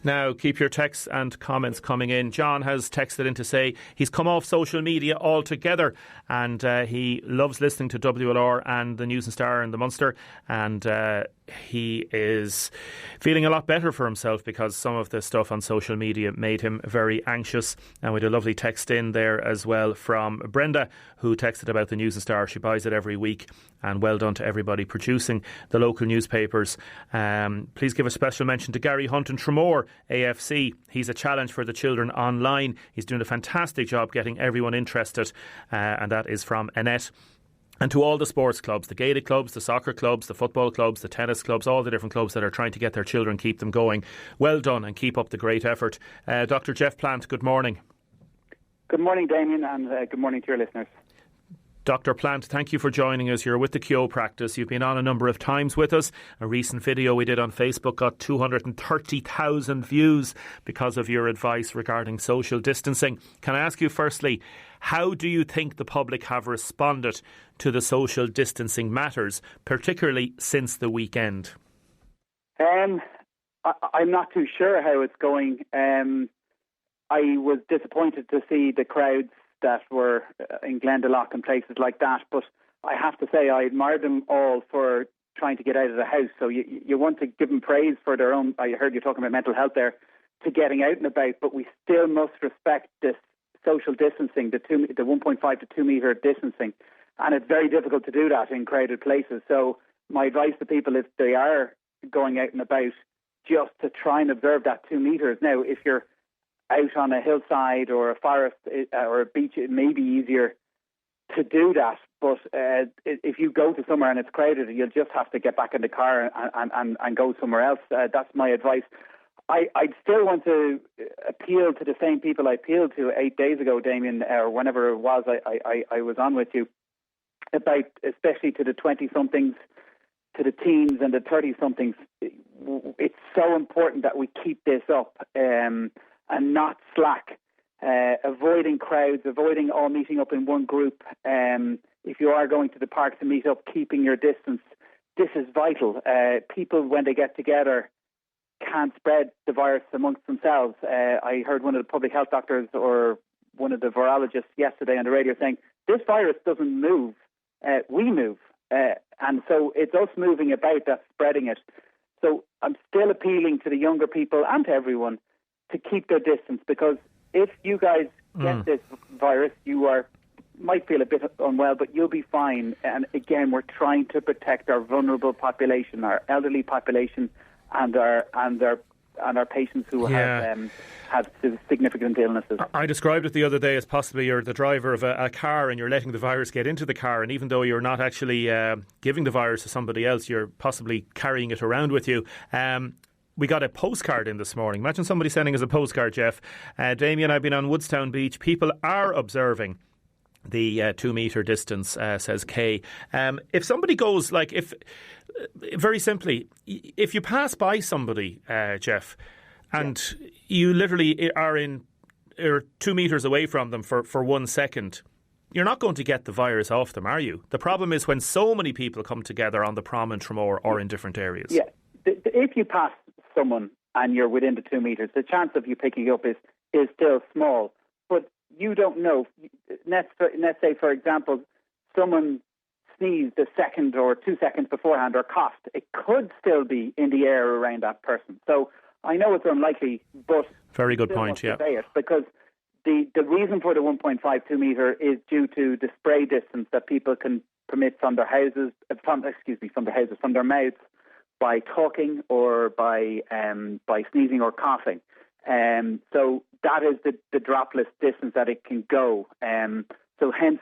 Now, keep your texts and comments coming in. John has texted in to say he's come off social media altogether and he loves listening to WLR and the News and Star and the Munster, and he is feeling a lot better for himself because some of the stuff on social media made him very anxious. And we had a lovely text in there as well from Brenda, who texted about the News and Star. She buys it every week, and well done to everybody producing the local newspapers. Please give a special mention to Gary Hunt in Tramore AFC. He's a challenge for the children online. He's doing a fantastic job getting everyone interested, and that is from Annette. And to all the sports clubs, the Gaelic clubs, the soccer clubs, the football clubs, the tennis clubs, all the different clubs that are trying to get their children, keep them going. Well done and keep up the great effort. Dr. Geoff Plant, good morning. Good morning, Damien, and good morning to your listeners. Dr. Plant, thank you for joining us. You're with the Kyo practice. You've been on a number of times with us. A recent video we did on Facebook got 230,000 views because of your advice regarding social distancing. Can I ask you firstly, how do you think the public have responded to the social distancing matters, particularly since the weekend? I'm not too sure how it's going. I was disappointed to see the crowds that were in Glendalough and places like that, but I have to say I admire them all for trying to get out of the house. So you want to give them praise for their own, I heard you talking about mental health there, to getting out and about, but we still must respect this social distancing, the 1.5 to 2 metre distancing, and it's very difficult to do that in crowded places. So my advice to people, if they are going out and about, just to try and observe that 2 metres. Now, if you're out on a hillside or a forest or a beach, it may be easier to do that. But if you go to somewhere and it's crowded, you'll just have to get back in the car and go somewhere else. That's my advice. I'd still want to appeal to the same people I appealed to 8 days ago, Damien, or whenever it was I was on with you, about especially to the 20-somethings, to the teens and the 30-somethings. It's so important that we keep this up and not slack. Avoiding crowds, avoiding all meeting up in one group. If you are going to the park to meet up, keeping your distance. This is vital. People, when they get together, can't spread the virus amongst themselves. I heard one of the public health doctors or one of the virologists yesterday on the radio saying, this virus doesn't move, we move. And so it's us moving about that's spreading it. So I'm still appealing to the younger people and to everyone to keep their distance, because if you guys get this virus, you might feel a bit unwell, but you'll be fine. And again, we're trying to protect our vulnerable population, our elderly population, and our patients who have significant illnesses. I described it the other day as possibly you're the driver of a car and you're letting the virus get into the car, and even though you're not actually giving the virus to somebody else, you're possibly carrying it around with you. We got a postcard in this morning. Imagine somebody sending us a postcard, Geoff. Damien, I've been on Woodstown Beach. People are observing the 2 metre distance, says Kay. If somebody goes, very simply, if you pass by somebody, Geoff, and you literally are 2 metres away from them for 1 second, you're not going to get the virus off them, are you? The problem is when so many people come together on the prom in Tramore or in different areas. Yeah. If you pass someone and you're within the 2 metres, the chance of you picking up is still small. But you don't know. Let's say, for example, someone sneezed a second or 2 seconds beforehand or coughed. It could still be in the air around that person. So I know it's unlikely, but very good point. Yeah, say it, because the reason for the 1.5 2 metre is due to the spray distance that people can permit from their houses, from their mouths, by talking or by sneezing or coughing. So that is the dropless distance that it can go. So hence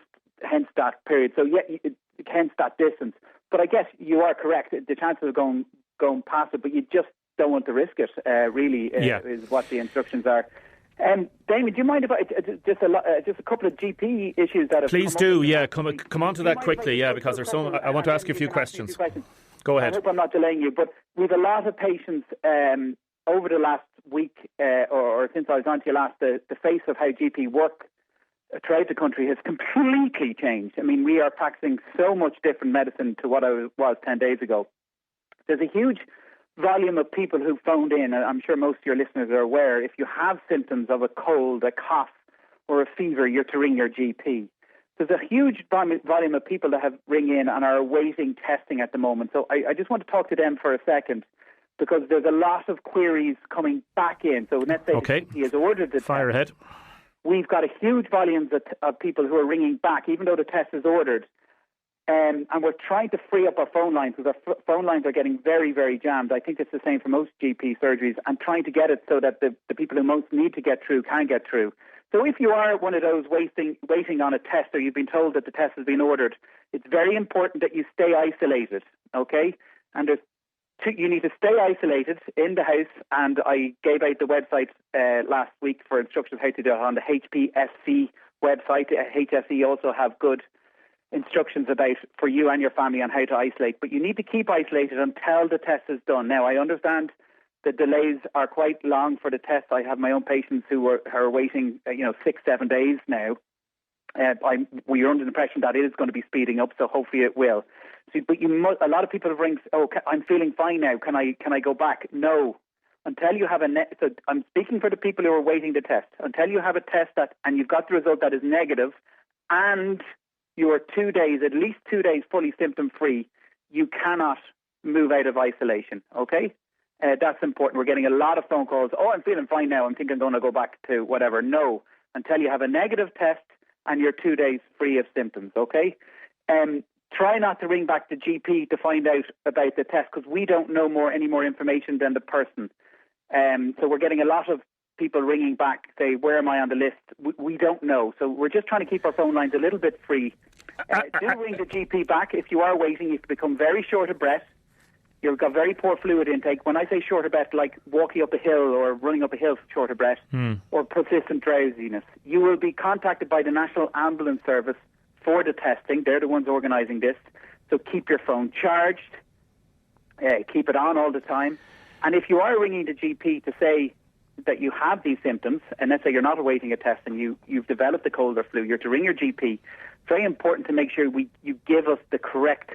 that period. So hence that distance. But I guess you are correct. The chances of going past it, but you just don't want to risk it. Is what the instructions are. Damien, do you mind if I just a couple of GP issues that have please do? Yeah, come on to that quickly. Yeah, because there's so. I want to ask you a few questions. Go ahead. I hope I'm not delaying you, but we've a lot of patients over the last week or since I was on to you last. The face of how GP work throughout the country has completely changed. I mean, we are practicing so much different medicine to what I was 10 days ago. There's a huge volume of people who phoned in, and I'm sure most of your listeners are aware, if you have symptoms of a cold, a cough, or a fever, you're to ring your GP. There's a huge volume of people that have ring in and are awaiting testing at the moment. So I just want to talk to them for a second, because there's a lot of queries coming back in. So let's say the GP has ordered the Fire test. ahead. We've got a huge volume of people who are ringing back, even though the test is ordered. And we're trying to free up our phone lines, because our phone lines are getting very, very jammed. I think it's the same for most GP surgeries, and trying to get it so that the people who most need to get through can get through. So if you are one of those waiting on a test, or you've been told that the test has been ordered, it's very important that you stay isolated, okay? And you need to stay isolated in the house, and I gave out the website last week for instructions how to do it on the HPSC website. HSE also have good instructions about for you and your family on how to isolate, but you need to keep isolated until the test is done. Now, I understand the delays are quite long for the test. I have my own patients who are waiting 6-7 days now. We are under the impression that it is going to be speeding up, so hopefully it will. So, but a lot of people have ringed, I'm feeling fine now, can I go back? No, until you have so I'm speaking for the people who are waiting the test. Until you have a test and you've got the result that is negative, and you are at least 2 days fully symptom-free, you cannot move out of isolation, okay? That's important. We're getting a lot of phone calls. I'm feeling fine now. I'm thinking I'm going to go back to whatever. No, until you have a negative test and you're 2 days free of symptoms, okay? Try not to ring back the GP to find out about the test, because we don't know any more information than the person. So we're getting a lot of people ringing back, say, where am I on the list? We don't know. So we're just trying to keep our phone lines a little bit free. Do ring the GP back. If you are waiting, you become very short of breath. You've got very poor fluid intake. When I say short of breath, like walking up a hill or running up a hill short of breath, or persistent drowsiness, you will be contacted by the National Ambulance Service for the testing. They're the ones organising this. So keep your phone charged. Keep it on all the time. And if you are ringing the GP to say that you have these symptoms, and let's say you're not awaiting a test and you've developed the cold or flu, you're to ring your GP. It's very important to make sure you give us the correct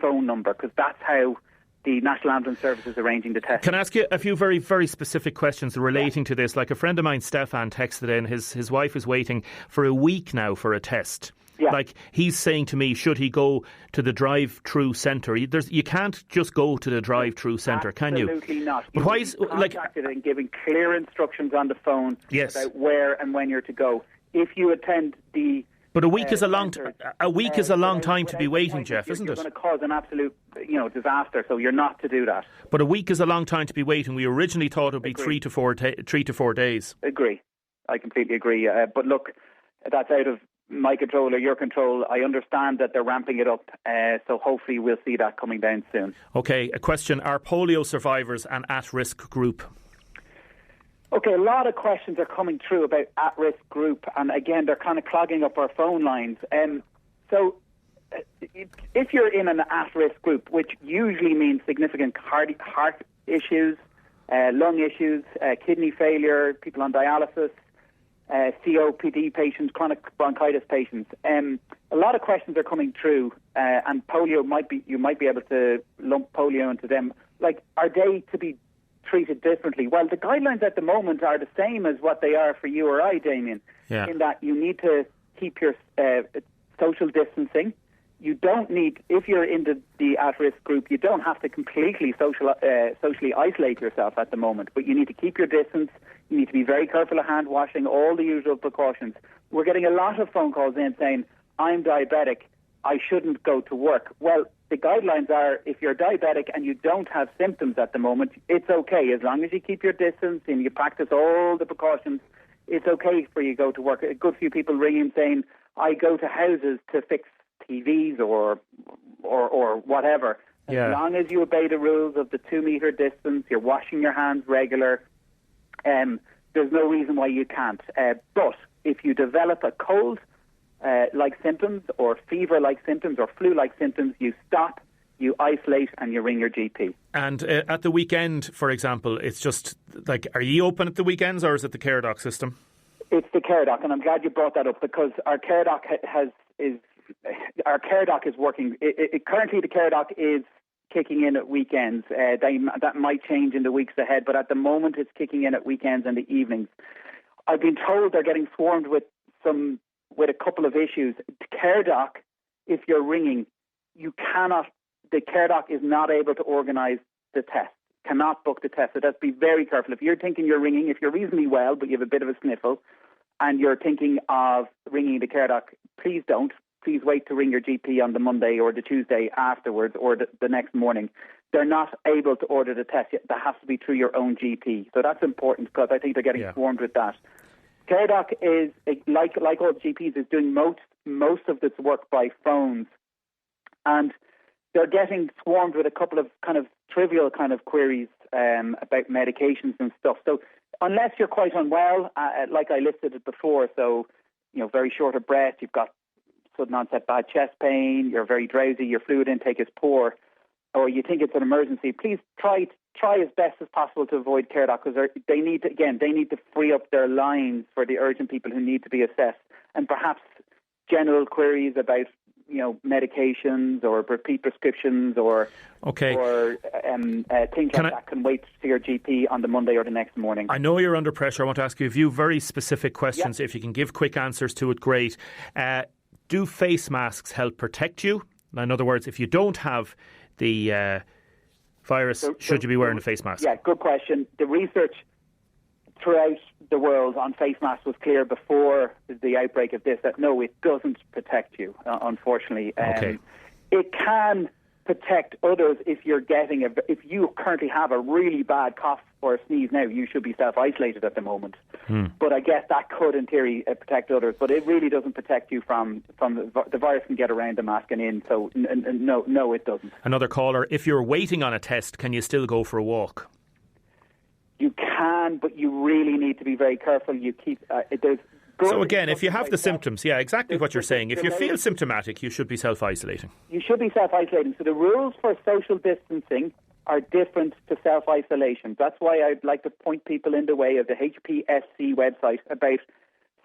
phone number, because that's how the National Ambulance Service is arranging the test. Can I ask you a few very, very specific questions relating to this? Like a friend of mine, Stefan, texted in, his wife is waiting for a week now for a test. Yeah. Like, he's saying to me, should he go to the drive-through centre? You can't just go to the drive-through centre, can you? Absolutely not. But why is contacted and giving clear instructions on the phone about where and when you're to go. If you attend the But a week is a long time to be waiting, Geoff, isn't it? You're going to cause an absolute, disaster. So you're not to do that. But a week is a long time to be waiting. We originally thought it would be 3 to 4 days. Agree. I completely agree. But look, that's out of my control or your control. I understand that they're ramping it up. So hopefully we'll see that coming down soon. Okay, a question. Are polio survivors an at-risk group? Okay, a lot of questions are coming through about at-risk group, and again, they're kind of clogging up our phone lines. So if you're in an at-risk group, which usually means significant heart issues, lung issues, kidney failure, people on dialysis, COPD patients, chronic bronchitis patients, a lot of questions are coming through, and polio you might be able to lump polio into them. Like, are they to be treated differently? Well, the guidelines at the moment are the same as what they are for you or I, Damien, in that you need to keep your social distancing. You don't need, if you're in the at-risk group, you don't have to completely socially isolate yourself at the moment, but you need to keep your distance. You need to be very careful of hand washing, all the usual precautions. We're getting a lot of phone calls in saying, I'm diabetic, I shouldn't go to work. Well, the guidelines are, if you're diabetic and you don't have symptoms at the moment, it's okay. As long as you keep your distance and you practice all the precautions, it's okay for you to go to work. A good few people ring in saying, I go to houses to fix TVs or whatever. As long as you obey the rules of the 2 metre distance, you're washing your hands regular, there's no reason why you can't. But if you develop a cold like symptoms or fever-like symptoms or flu-like symptoms, you stop, you isolate, and you ring your GP. And at the weekend, for example, it's just like, are you open at the weekends, or is it the Care Doc system? It's the Care Doc, and I'm glad you brought that up, because our Care Doc is working. Currently, the Care Doc is kicking in at weekends. That might change in the weeks ahead, but at the moment it's kicking in at weekends and the evenings. I've been told they're getting swarmed with a couple of issues. Care Doc, if you're ringing, the Care Doc is not able to organise the test, cannot book the test. So just be very careful. If you're thinking you're ringing, if you're reasonably well but you have a bit of a sniffle and you're thinking of ringing the Care Doc, please don't. Please wait to ring your GP on the Monday or the Tuesday afterwards or the next morning. They're not able to order the test yet. That has to be through your own GP. So that's important because I think they're getting swarmed with that. Care Doc is, like all GPs, is doing most of this work by phones. And they're getting swarmed with a couple of kind of trivial kind of queries about medications and stuff. So unless you're quite unwell, like I listed it before, so, very short of breath, you've got sudden onset bad chest pain, you're very drowsy, your fluid intake is poor, or you think it's an emergency, please try as best as possible to avoid Care Doc because they need to free up their lines for the urgent people who need to be assessed, and perhaps general queries about medications or repeat prescriptions or things that can wait to see your GP on the Monday or the next morning. I know you're under pressure. I want to ask you a few very specific questions. If you can give quick answers to it, great. Do face masks help protect you? In other words, if you don't have the virus, should you be wearing a face mask? Yeah, good question. The research throughout the world on face masks was clear before the outbreak of this that no, it doesn't protect you, unfortunately. It can protect others if you currently have a really bad cough or a sneeze now, you should be self-isolated at the moment. But I guess that could, in theory, protect others. But it really doesn't protect you from the virus can get around the mask and in. So no, it doesn't. Another caller, if you're waiting on a test, can you still go for a walk? You can, but you really need to be very careful. You keep So again, if you have the symptoms, exactly what you're saying. If you feel symptomatic, you should be self-isolating. You should be self-isolating. So the rules for social distancing are different to self-isolation. That's why I'd like to point people in the way of the HPSC website about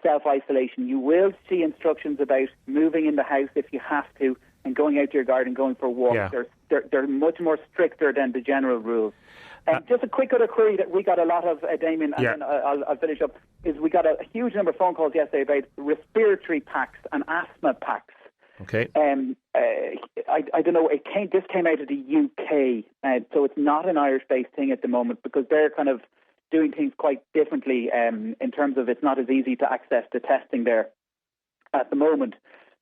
self-isolation. You will see instructions about moving in the house if you have to and going out to your garden, going for a walk. They're much more stricter than the general rules. Just a quick other query that we got a lot of, Damien, and then I'll finish up, is we got a huge number of phone calls yesterday about respiratory packs and asthma packs. Okay. I don't know, this came out of the UK, so it's not an Irish-based thing at the moment because they're kind of doing things quite differently in terms of it's not as easy to access the testing there at the moment.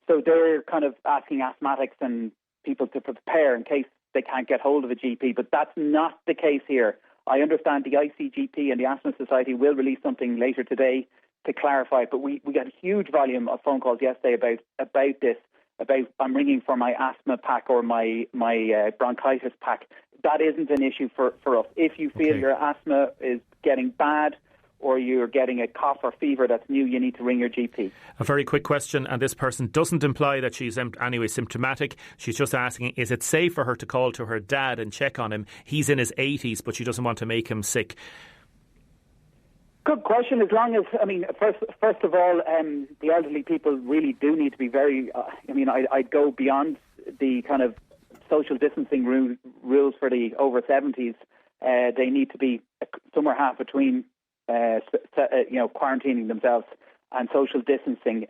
So they're kind of asking asthmatics and people to prepare in case they can't get hold of a GP, but that's not the case here. I understand the ICGP and the Asthma Society will release something later today to clarify, but we got a huge volume of phone calls yesterday about this, about I'm ringing for my asthma pack or my bronchitis pack. That isn't an issue for us. If you feel your asthma is getting bad or you're getting a cough or fever that's new, you need to ring your GP. A very quick question, and this person doesn't imply that she's anyway symptomatic. She's just asking, is it safe for her to call to her dad and check on him? He's in his 80s, but she doesn't want to make him sick. Good question. As long as, first of all, the elderly people really do need to be very, I'd go beyond the kind of social distancing rules for the over 70s. They need to be somewhere half between quarantining themselves and social distancing.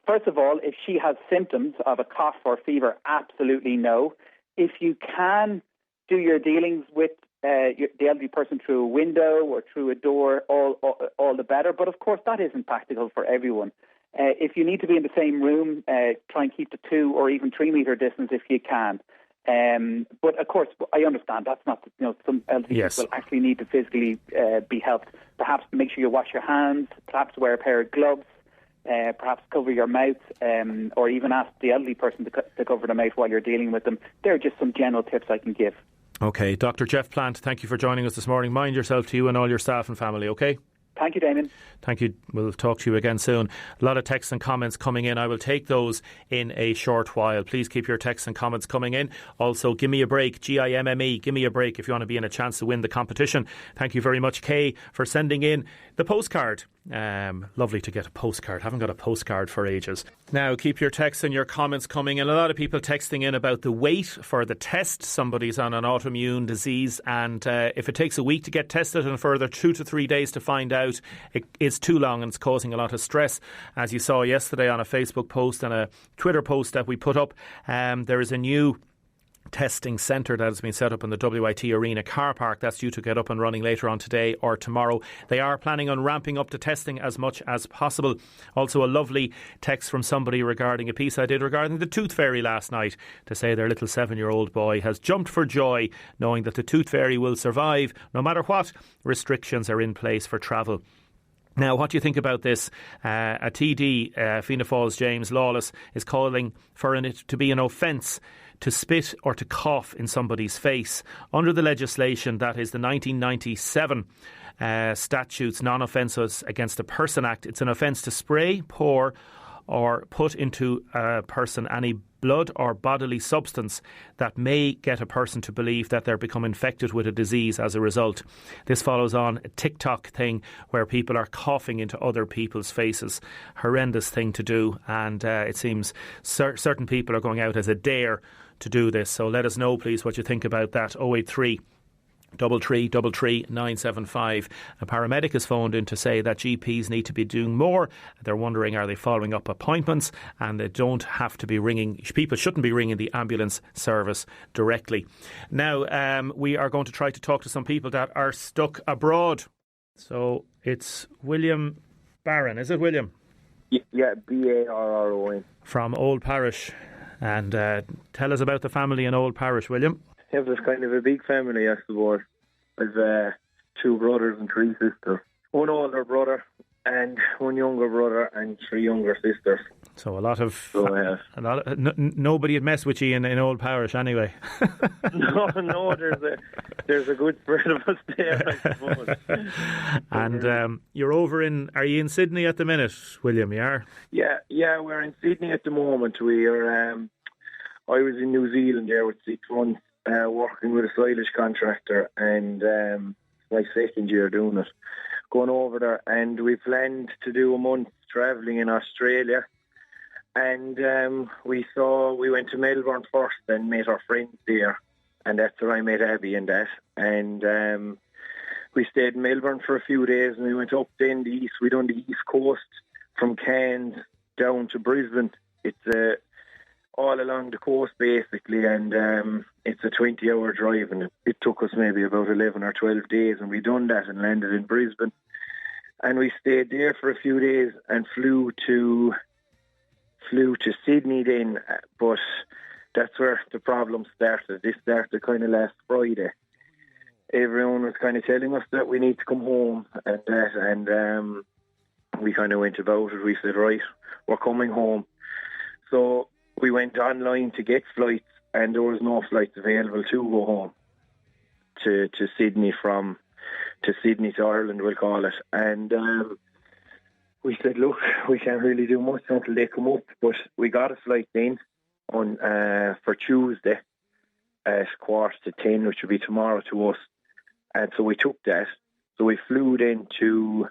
First of all, if she has symptoms of a cough or fever, absolutely no. If you can do your dealings with the elderly person through a window or through a door, all the better. But of course, that isn't practical for everyone. If you need to be in the same room, try and keep the 2 or even 3 metre distance if you can. But of course, I understand that's not, some elderly people actually need to physically be helped. Perhaps make sure you wash your hands, perhaps wear a pair of gloves, perhaps cover your mouth, or even ask the elderly person to cover their mouth while you're dealing with them. They're just some general tips I can give. OK, Dr. Geoff Plant, thank you for joining us this morning. Mind yourself to you and all your staff and family, OK? Thank you, Damien. Thank you. We'll talk to you again soon. A lot of texts and comments coming in. I will take those in a short while. Please keep your texts and comments coming in. Also, give me a break, GIMME, give me a break if you want to be in a chance to win the competition. Thank you very much, Kay, for sending in the postcard. Lovely to get a postcard. Haven't got a postcard for ages. Now, keep your texts and your comments coming. And a lot of people texting in about the wait for the test. Somebody's on an autoimmune disease, and if it takes a week to get tested and a further 2 to 3 days to find out, it is too long and it's causing a lot of stress. As you saw yesterday on a Facebook post and a Twitter post that we put up, there is a new testing centre that has been set up in the WIT Arena car park. That's due to get up and running later on today or tomorrow. They are planning on ramping up the testing as much as possible. Also, a lovely text from somebody regarding a piece I did regarding the Tooth Fairy last night, to say their little 7-year-old boy has jumped for joy knowing that the Tooth Fairy will survive no matter what restrictions are in place for travel. Now, what do you think about this? A TD, Fianna Fáil's James Lawless, is calling for it to be an offence to spit or to cough in somebody's face. Under the legislation, that is the 1997 statutes, Non-Offences Against a Person Act, it's an offence to spray, pour or put into a person any blood or bodily substance that may get a person to believe that they're become infected with a disease as a result. This follows on a TikTok thing where people are coughing into other people's faces. Horrendous thing to do, and it seems certain people are going out as a dare to do this. So let us know, please, what you think about that. 083 333 975. A paramedic has phoned in to say that GPs need to be doing more. They're wondering, are they following up appointments? And they don't have to be ringing, people shouldn't be ringing the ambulance service directly. Now, we are going to try to talk to some people that are stuck abroad. So it's William Barron, is it, William? Yeah, Barron. From Old Parish. And tell us about the family in Old Parish, William. Yeah, there's kind of a big family, I suppose. I've 2 brothers and 3 sisters. 1 older brother and 1 younger brother and 3 younger sisters. So nobody had messed with you in Old Parish anyway. No, there's a good spread of us there, I suppose. And are you in Sydney at the minute, William? You are? Yeah, we're in Sydney at the moment. We are. I was in New Zealand there with 6 months, working with a silage contractor, and my 2nd year doing it. Going over there, and we planned to do a month travelling in Australia. And we went to Melbourne first and met our friends there, and that's where I met Abby and that. And we stayed in Melbourne for a few days, and we went up then the east. We done the east coast from Cairns down to Brisbane. It's all along the coast basically, and it's a 20-hour drive, and it took us maybe about 11 or 12 days, and we done that and landed in Brisbane. And we stayed there for a few days and flew to Sydney then, but that's where the problem started. This started kind of last Friday. Everyone was kind of telling us that we need to come home and that, and we kind of went about it. We said, right, we're coming home. So we went online to get flights, and there was no flights available to go home to Sydney to Ireland, we'll call it. And we said, look, we can't really do much until they come up. But we got a flight then for Tuesday at 10:15, which would be tomorrow to us. And so we took that. So we flew to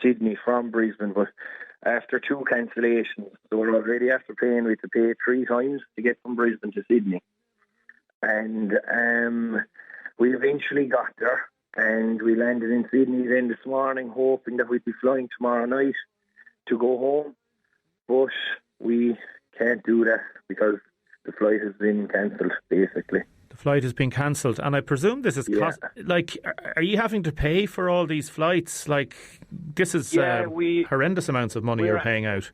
Sydney from Brisbane, but after 2 cancellations, so we're already after paying, we had to pay 3 times to get from Brisbane to Sydney. And we eventually got there, and we landed in Sydney then this morning, hoping that we'd be flying tomorrow night to go home. But we can't do that because the flight has been cancelled, basically. The flight has been cancelled, and I presume this is are you having to pay for all these flights? Like, this is horrendous amounts of money you're paying out.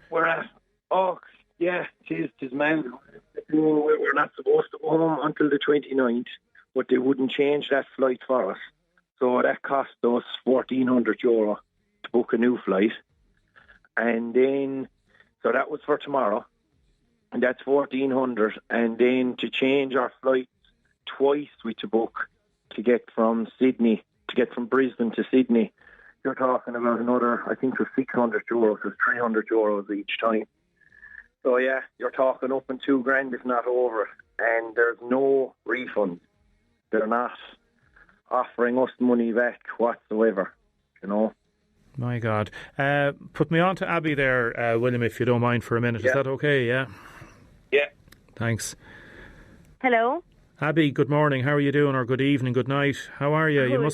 Tis man. We're not supposed to go home until the 29th, but they wouldn't change that flight for us. So that cost us €1,400 to book a new flight. And then, so that was for tomorrow, and that's 1,400. And then to change our flights twice, we had to book to get from Brisbane to Sydney. You're talking about another, I think it was €600, it was €300 each time. So yeah, you're talking up in $2,000 if not over it. And there's no refund. They're not offering us money back whatsoever, you know. My God. Put me on to Abby there, William, if you don't mind for a minute. Yeah. Is that okay? Yeah. Yeah. Thanks. Hello. Abby, good morning. How are you doing? Or good evening, good night. How are you?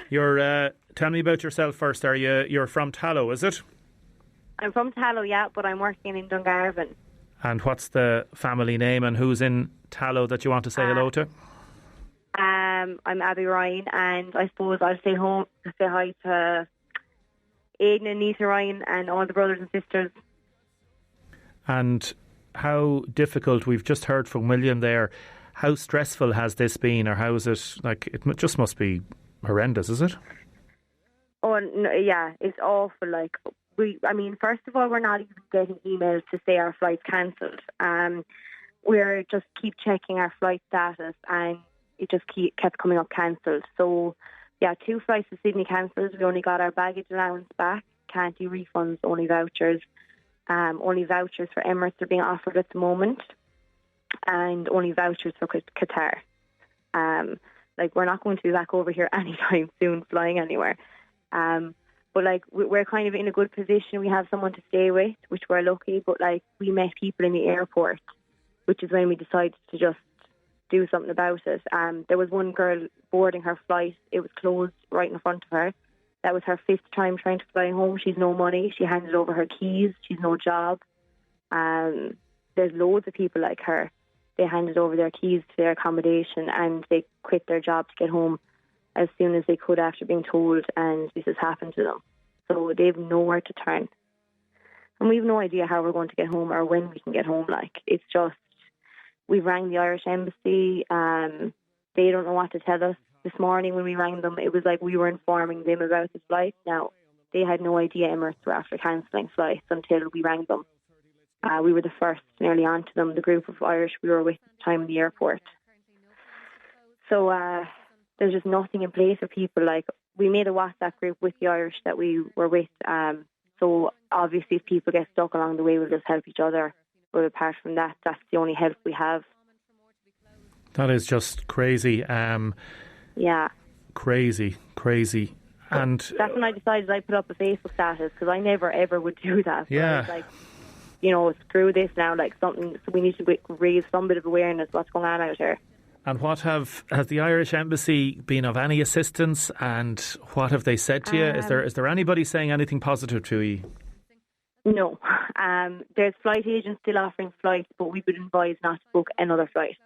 You're tell me about yourself first. You're from Tallow, is it? I'm from Tallow, yeah, but I'm working in Dungarvan. And what's the family name and who's in Tallow that you want to say hello to? I'm Abby Ryan, and I suppose I'll stay home to say hi to Aidan and Nita Ryan and all the brothers and sisters. And how difficult, we've just heard from William there, how stressful has this been, or how is it, like, it just must be horrendous, is it? Oh, no, yeah, it's awful. Like, first of all, we're not even getting emails to say our flight's cancelled. We're just keep checking our flight status, and it just kept coming up cancelled. So, yeah, 2 flights to Sydney cancelled. We only got our baggage allowance back. Can't do refunds, only vouchers. Only vouchers for Emirates are being offered at the moment, and only vouchers for Qatar. We're not going to be back over here anytime soon, flying anywhere. But we're kind of in a good position. We have someone to stay with, which we're lucky. But we met people in the airport, which is when we decided to just do something about it. There was one girl boarding her flight. It was closed right in front of her. That was her 5th time trying to fly home. She's no money. She handed over her keys. She's no job. There's loads of people like her. They handed over their keys to their accommodation and they quit their job to get home as soon as they could after being told, and this has happened to them. So they have nowhere to turn. And we have no idea how we're going to get home or when we can get home. It's just, we rang the Irish Embassy. They don't know what to tell us. This morning when we rang them, it was like we were informing them about the flight. Now, they had no idea Emirates were after cancelling flights until we rang them. We were the first nearly on to them, the group of Irish we were with at the time in the airport. So there's just nothing in place for people. We made a WhatsApp group with the Irish that we were with. So obviously if people get stuck along the way, we'll just help each other. But apart from that, that's the only help we have. That is just crazy. Yeah. Crazy. And that's when I decided I'd put up a Facebook status, because I never ever would do that. So yeah. I was screw this now, something, so we need to raise some bit of awareness what's going on out here. And what has the Irish Embassy been of any assistance, and what have they said to you? Is there anybody saying anything positive to you? No. There's flight agents still offering flights, but we've been advised not to book another flight.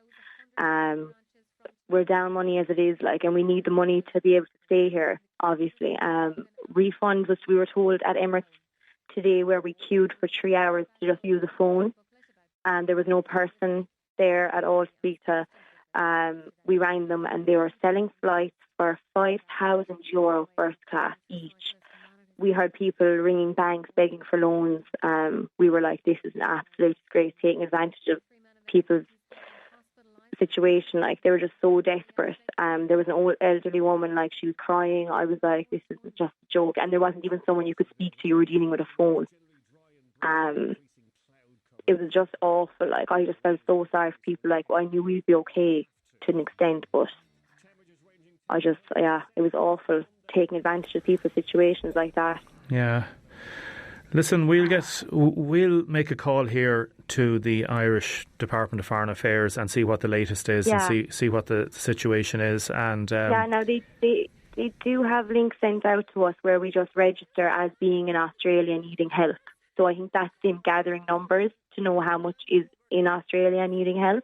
We're down money as it is, and we need the money to be able to stay here, obviously. Refunds, which we were told at Emirates today, where we queued for 3 hours to just use a phone, and there was no person there at all to speak to. We rang them and they were selling flights for €5,000 first class each. We heard people ringing banks begging for loans. We were like, this is an absolute disgrace, taking advantage of people's situation. They were just so desperate. There was an old elderly woman, she was crying. I was like, this is just a joke. And there wasn't even someone you could speak to. You were dealing with a phone. It was just awful. I just felt so sorry for people. I knew we'd be okay to an extent, but it was awful taking advantage of people's situations like that. Yeah. Listen, we'll make a call here to the Irish Department of Foreign Affairs and see what the latest is and see what the situation is. And now they do have links sent out to us where we just register as being in Australia needing help. So I think that's them gathering numbers to know how much is in Australia needing help.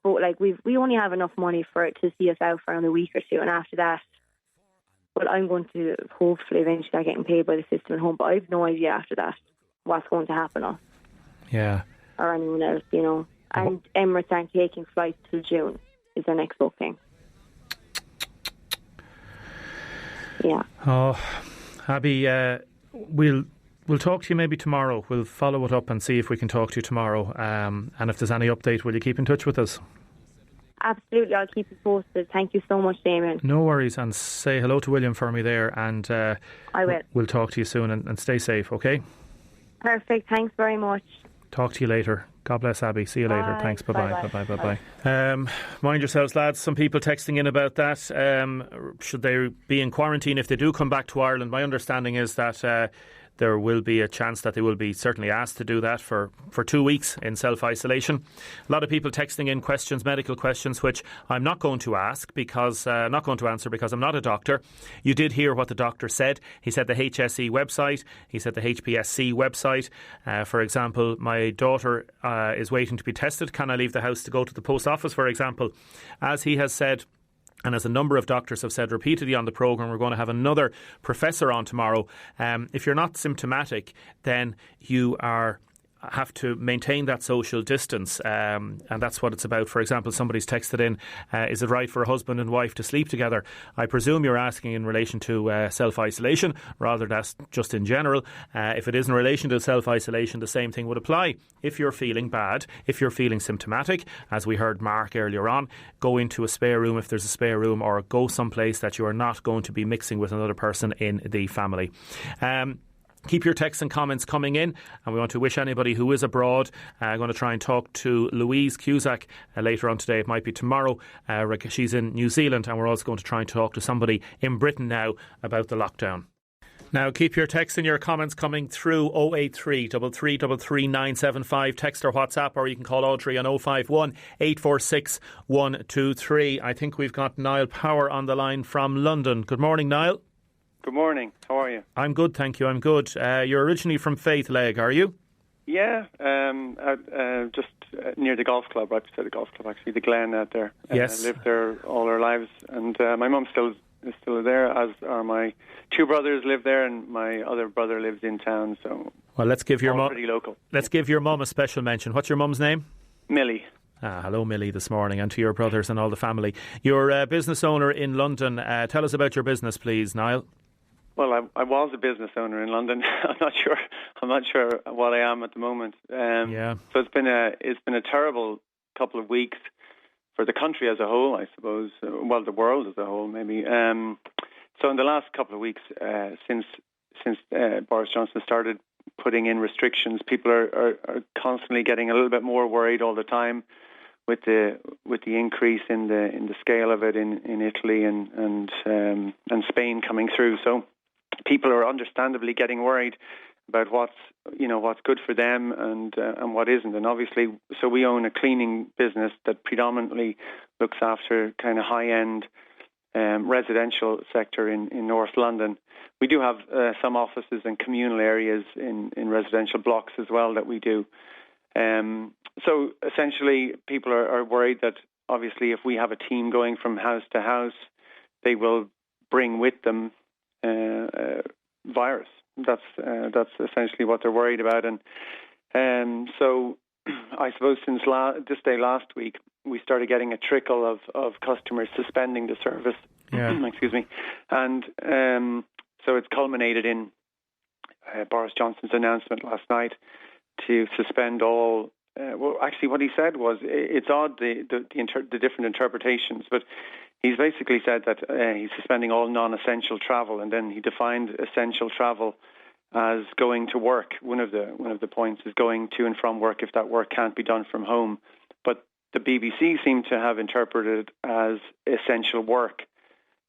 But we only have enough money for it to see us out for another week or two, and after that, I'm going to hopefully eventually start getting paid by the system at home. But I have no idea after that what's going to happen to us. Yeah. Or anyone else, And Emirates aren't taking flights till June is their next booking. Yeah. Oh, Abby, we'll talk to you maybe tomorrow. We'll follow it up and see if we can talk to you tomorrow. And if there's any update, will you keep in touch with us? Absolutely, I'll keep you posted. Thank you so much, Damien. No worries, and say hello to William for me there, and I will. We'll talk to you soon, and stay safe, okay? Perfect, thanks very much. Talk to you later. God bless, Abby. See you later. Thanks. Bye-bye. Bye-bye. Bye-bye. Mind yourselves, lads. Some people texting in about that. Should they be in quarantine if they do come back to Ireland? My understanding is that there will be a chance that they will be certainly asked to do that for 2 weeks in self-isolation. A lot of people texting in questions, medical questions, which I'm not going to ask because not going to answer because I'm not a doctor. You did hear what the doctor said. He said the HSE website. He said the HPSC website. For example, my daughter is waiting to be tested. Can I leave the house to go to the post office, for example? As he has said, and as a number of doctors have said repeatedly on the programme, we're going to have another professor on tomorrow. If you're not symptomatic, then you have to maintain that social distance, and that's what it's about. For example, somebody's texted in, is it right for a husband and wife to sleep together? I presume you're asking in relation to self-isolation rather than just in general. If it is in relation to self-isolation, the same thing would apply. If you're feeling bad, if you're feeling symptomatic, as we heard Mark earlier on, go into a spare room if there's a spare room, or go someplace that you are not going to be mixing with another person in the family. Keep your texts and comments coming in, and we want to wish anybody who is abroad. I'm going to try and talk to Louise Cusack later on today. It might be tomorrow. She's in New Zealand, and we're also going to try and talk to somebody in Britain now about the lockdown. Now, keep your texts and your comments coming through 083 3333 975. Text or WhatsApp, or you can call Audrey on 051 846 123. I think we've got Niall Power on the line from London. Good morning, Niall. Good morning. How are you? I'm good, thank you. I'm good. You're originally from Faith Leg, are you? Yeah, just near the golf club, right beside the golf club, actually, the Glen out there. Yes. I lived there all our lives, and my mum is still there, as are my two brothers live there, and my other brother lives in town. So, well, let's give your mum pretty local. Let's give your mum a special mention. What's your mum's name? Millie. Hello, Millie, this morning, and to your brothers and all the family. You're a business owner in London. Tell us about your business, please, Niall. Well, I was a business owner in London. I'm not sure what I am at the moment. Yeah. So it's been a terrible couple of weeks for the country as a whole, I suppose. Well, the world as a whole, maybe. So in the last couple of weeks, since Boris Johnson started putting in restrictions, people are constantly getting a little bit more worried all the time with the increase in the scale of it in Italy and Spain coming through. So people are understandably getting worried about what's good for them and what isn't. And obviously, so we own a cleaning business that predominantly looks after kind of high-end residential sector in North London. We do have some offices and communal areas in residential blocks as well that we do. So essentially, people are worried that obviously if we have a team going from house to house, they will bring with them virus. That's essentially what they're worried about. And so I suppose since this day last week, we started getting a trickle of customers suspending the service. Yeah. Excuse me. And so it's culminated in Boris Johnson's announcement last night to suspend all. Well, actually, what he said was, it's odd, the different interpretations, but he's basically said that he's suspending all non-essential travel, and then he defined essential travel as going to work. One of the points is going to and from work if that work can't be done from home. But the BBC seemed to have interpreted it as essential work.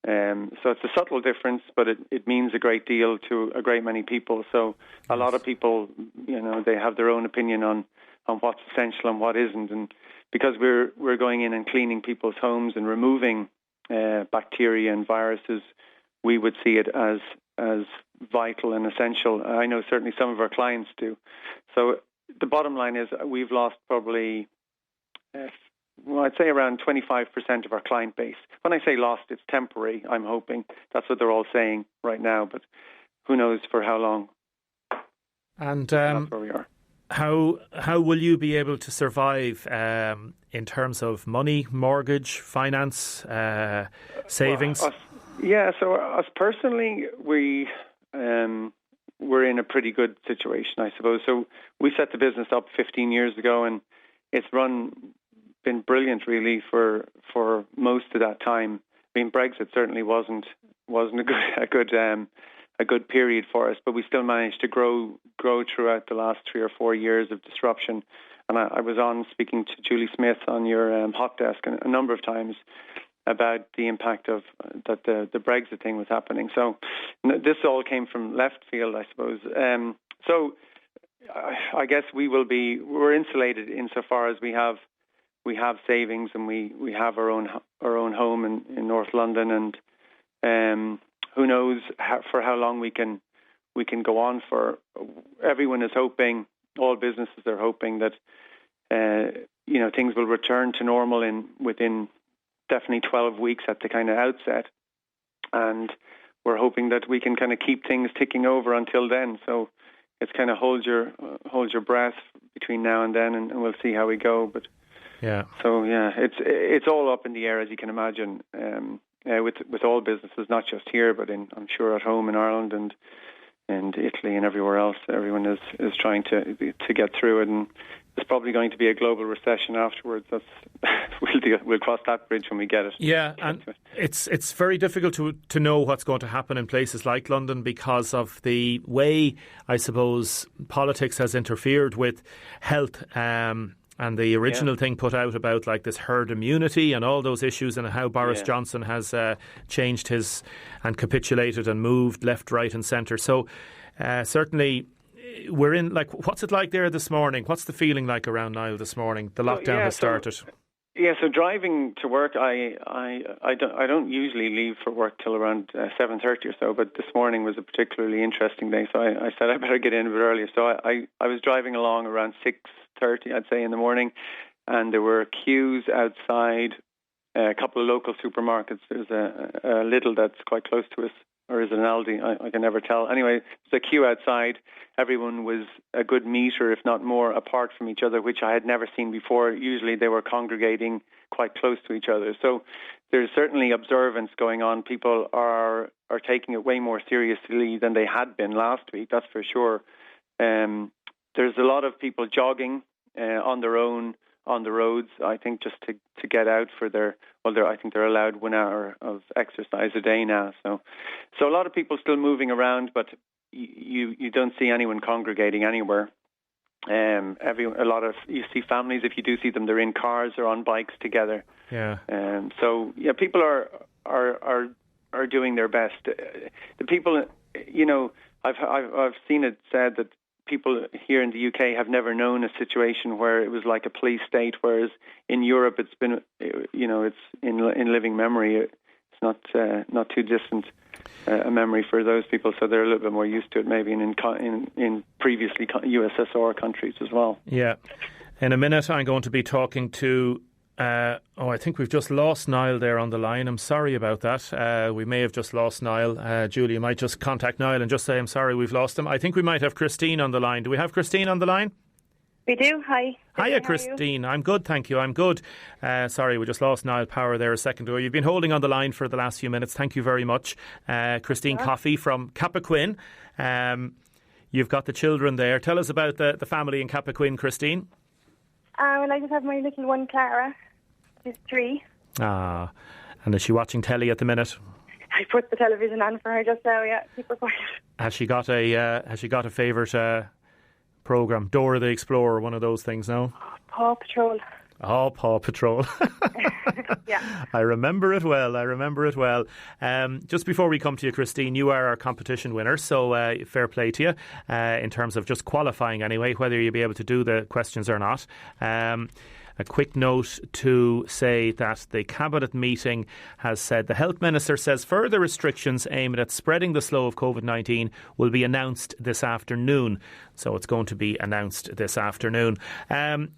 So it's a subtle difference, but it means a great deal to a great many people. So a lot of people, they have their own opinion on what's essential and what isn't. And because we're going in and cleaning people's homes and removing bacteria and viruses, we would see it as vital and essential. I know certainly some of our clients do. So the bottom line is we've lost probably, I'd say around 25% of our client base. When I say lost, it's temporary, I'm hoping. That's what they're all saying right now, but who knows for how long. And that's where we are. How will you be able to survive in terms of money, mortgage, finance, savings? Well, so us personally, we're in a pretty good situation, I suppose. So we set the business up 15 years ago, and it's been brilliant, really, for most of that time. I mean, Brexit certainly wasn't a good period for us, but we still managed to grow throughout the last 3 or 4 years of disruption. and I was on speaking to Julie Smith on your hot desk a number of times about the impact of that the Brexit thing was happening. So this all came from left field, I suppose. So I guess we're insulated insofar as we have savings, and we have our own home in North London, and who knows for how long we can go on for. Everyone is hoping, all businesses are hoping that things will return to normal within definitely 12 weeks at the kind of outset, and we're hoping that we can kind of keep things ticking over until then. So it's kind of hold your breath between now and then, and we'll see how we go. But yeah, so yeah, it's all up in the air, as you can imagine, with all businesses, not just here, but I'm sure at home in Ireland and Italy and everywhere else. Everyone is trying to get through it, and there's probably going to be a global recession afterwards. We'll cross that bridge when we get it. Yeah, and it's very difficult to know what's going to happen in places like London because of the way, I suppose, politics has interfered with health. And the original thing put out about like this herd immunity and all those issues, and how Boris Johnson has changed his and capitulated and moved left, right and centre. So certainly we're in, like, what's it like there this morning? What's the feeling like around Niall this morning? The lockdown has started. So driving to work, I don't usually leave for work till around 7:30 or so, but this morning was a particularly interesting day, so I said I better get in a bit earlier. So I was driving along around 6:30, I'd say, in the morning, and there were queues outside a couple of local supermarkets. There's a Lidl that's quite close to us, or is it an Aldi? I can never tell. Anyway, there's a queue outside. Everyone was a good metre, if not more, apart from each other, which I had never seen before. Usually they were congregating quite close to each other. So there's certainly observance going on. People are taking it way more seriously than they had been last week, that's for sure. There's a lot of people jogging on their own on the roads, I think, just to get out for I think they're allowed 1 hour of exercise a day now. So a lot of people still moving around, but you don't see anyone congregating anywhere. You see families, if you do see them, they're in cars or on bikes together. Yeah. So people are doing their best. The people, I've seen it said that people here in the UK have never known a situation where it was like a police state, whereas in Europe it's been, it's in living memory. It's not too distant a memory for those people, so they're a little bit more used to it, maybe in previously USSR countries as well. Yeah. In a minute, I'm going to be talking to. I think we've just lost Niall there on the line. I'm sorry about that. We may have just lost Niall. Julie, you might just contact Niall and just say, I'm sorry, we've lost him. I think we might have Christine on the line. Do we have Christine on the line? We do. Hi. Hiya, Christine. I'm good, thank you. I'm good. Sorry, we just lost Niall Power there a second ago. You've been holding on the line for the last few minutes. Thank you very much. Christine Coffey from Cappoquin. You've got the children there. Tell us about the family in Cappoquin, Christine. Well, I just have my little one, Clara. She's 3. And is she watching telly at the minute? I put the television on for her just now, keep her quiet. Has she got a favourite programme? Dora the Explorer, one of those things, no? Paw Patrol. Oh, Paw Patrol. Yeah. I remember it well. Just before we come to you, Christine, you are our competition winner, so fair play to you in terms of just qualifying anyway, whether you'll be able to do the questions or not. A quick note to say that the Cabinet meeting has said the Health Minister says further restrictions aimed at spreading the slow of COVID-19 will be announced this afternoon. So it's going to be announced this afternoon.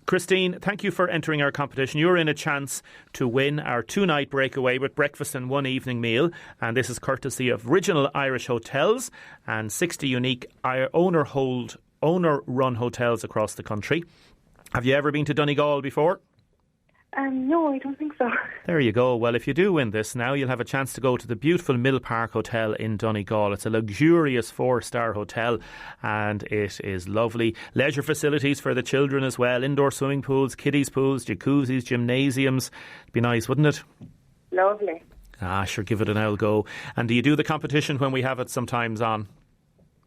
Christine, thank you for entering our competition. You're in a chance to win our 2-night breakaway with breakfast and 1 evening meal. And this is courtesy of Original Irish Hotels and 60 unique owner-run hotels across the country. Have you ever been to Donegal before? No, I don't think so. There you go. Well, if you do win this now, you'll have a chance to go to the beautiful Mill Park Hotel in Donegal. It's a luxurious 4-star hotel and it is lovely. Leisure facilities for the children as well. Indoor swimming pools, kiddies pools, jacuzzis, gymnasiums. It'd be nice, wouldn't it? Lovely. Sure, give it an old go. And do you do the competition when we have it sometimes on?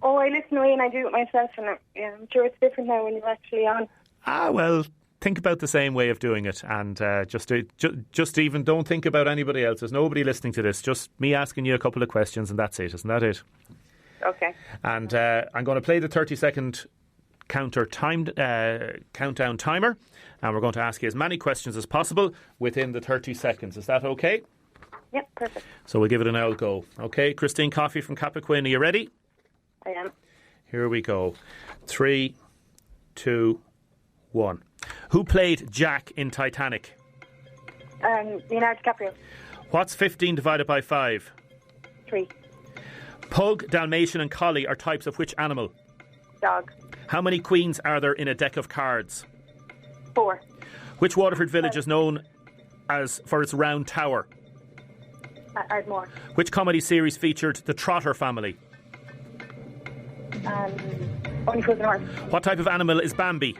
Oh, I listen away and I do it myself, and I'm sure it's different now when you're actually on. Well, think about the same way of doing it, and just even don't think about anybody else. There's nobody listening to this. Just me asking you a couple of questions, and that's it. Isn't that it? Okay. And I'm going to play the 30-second countdown timer, and we're going to ask you as many questions as possible within the 30 seconds. Is that okay? Yep, perfect. So we'll give it an old go. Okay, Christine Coffey from Cappoquin, are you ready? I am. Here we go. 3, 2, 1. Who played Jack in Titanic? Leonardo DiCaprio. What's 15 divided by 5? 3. Pug, Dalmatian and Collie are types of which animal? Dog. How many queens are there in a deck of cards? 4. Which Waterford village is known as for its round tower? Ardmore. Which comedy series featured the Trotter family? Only Frozen Horse. What type of animal is Bambi?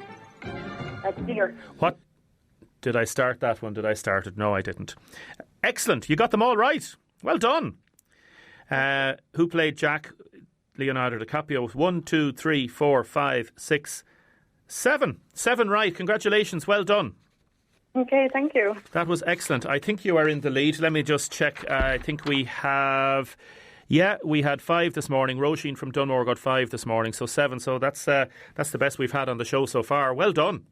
Deer. What? Did I start that one? Did I start it? No, I didn't. Excellent. You got them all right. Well done. Who played Jack? Leonardo DiCaprio. 1, 2, 3, 4, 5, 6, 7. 7 right. Congratulations. Well done. Okay, thank you. That was excellent. I think you are in the lead. Let me just check. I think we have... Yeah, we had 5 this morning. Roisin from Dunmore got 5 this morning, so 7. So that's the best we've had on the show so far. Well done.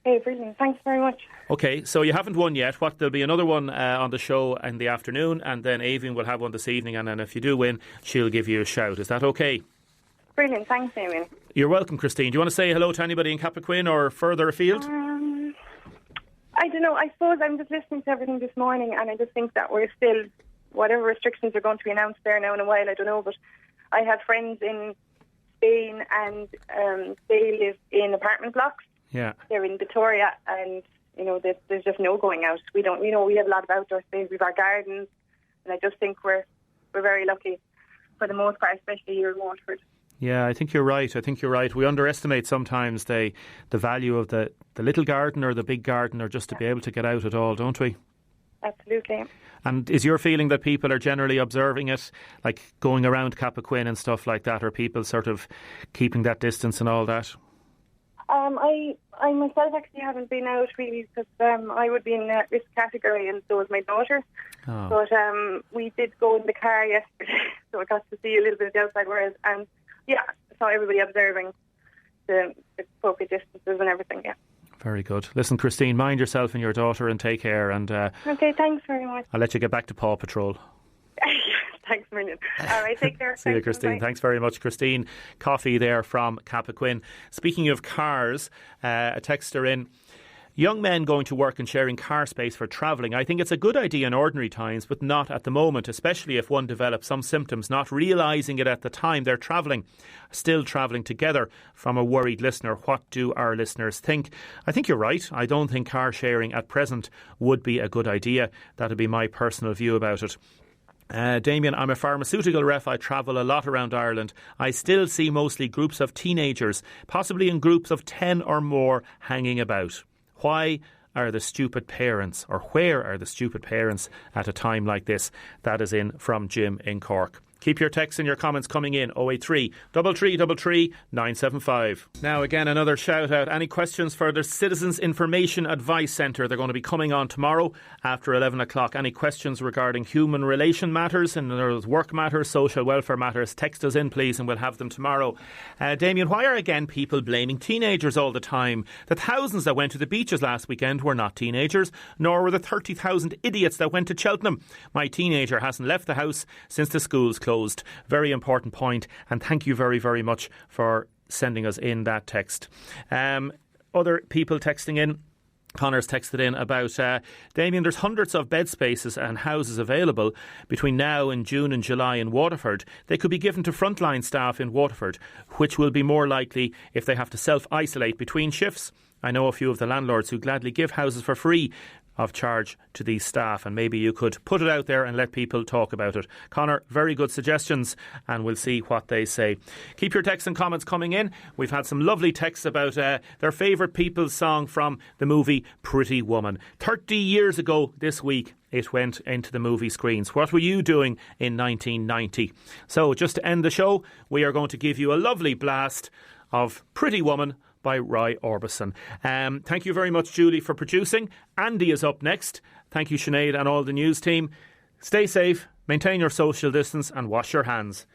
Okay, brilliant. Thanks very much. Okay, so you haven't won yet. There'll be another one on the show in the afternoon, and then Avian will have one this evening, and then if you do win, she'll give you a shout. Is that okay? Brilliant. Thanks, Amy. You're welcome, Christine. Do you want to say hello to anybody in Cappoquin or further afield? I don't know. I suppose I'm just listening to everything this morning, and I just think that we're still, whatever restrictions are going to be announced there now in a while, I don't know, but I have friends in Spain, and they live in apartment blocks. Yeah. They're in Victoria, and, there's just no going out. We don't, we have a lot of outdoor space. We have our gardens, and I just think we're very lucky for the most part, especially here in Waterford. Yeah, I think you're right. We underestimate sometimes the value of the little garden or the big garden, or just to be able to get out at all, don't we? Absolutely. And is your feeling that people are generally observing it, like going around Cappoquin and stuff like that, or people sort of keeping that distance and all that? I myself actually haven't been out really, because I would be in a risk category, and so was my daughter. Oh. But we did go in the car yesterday, so I got to see a little bit of the outside world, and yeah, saw everybody observing the appropriate distances and everything. Yeah. Very good. Listen, Christine, mind yourself and your daughter, and take care. And okay, thanks very much. I'll let you get back to Paw Patrol. Thanks a million. All right, take care. See you, Christine. Thanks very much, Christine Coffey there from Cappoquin. Speaking of cars, a texter in. Young men going to work and sharing car space for travelling. I think it's a good idea in ordinary times, but not at the moment, especially if one develops some symptoms, not realising it at the time they're travelling, still travelling together. From a worried listener, what do our listeners think? I think you're right. I don't think car sharing at present would be a good idea. That would be my personal view about it. Damien, I'm a pharmaceutical ref. I travel a lot around Ireland. I still see mostly groups of teenagers, possibly in groups of 10 or more, hanging about. Why are the stupid parents, or where are the stupid parents at a time like this? That is in from Jim in Cork. Keep your texts and your comments coming in. 083 3333 975. Now again, another shout out. Any questions for the Citizens Information Advice Centre? They're going to be coming on tomorrow after 11 o'clock. Any questions regarding human relation matters, and there's work matters, social welfare matters, text us in please, and we'll have them tomorrow. Damien, why are again people blaming teenagers all the time? The thousands that went to the beaches last weekend were not teenagers, nor were the 30,000 idiots that went to Cheltenham. My teenager hasn't left the house since the schools closed. Very important point, and thank you very, very much for sending us in that text. Other people texting in. Connor's texted in about, Damien, there's hundreds of bed spaces and houses available between now and June and July in Waterford. They could be given to frontline staff in Waterford, which will be more likely if they have to self-isolate between shifts. I know a few of the landlords who gladly give houses for free of charge to these staff, and maybe you could put it out there and let people talk about it. Connor, very good suggestions, and we'll see what they say. Keep your texts and comments coming in. We've had some lovely texts about their favourite people's song from the movie Pretty Woman. 30 years ago this week it went into the movie screens. What were you doing in 1990? So just to end the show, we are going to give you a lovely blast of Pretty Woman by Roy Orbison. Thank you very much, Julie, for producing. Andy is up next. Thank you, Sinead, and all the news team. Stay safe, maintain your social distance and wash your hands.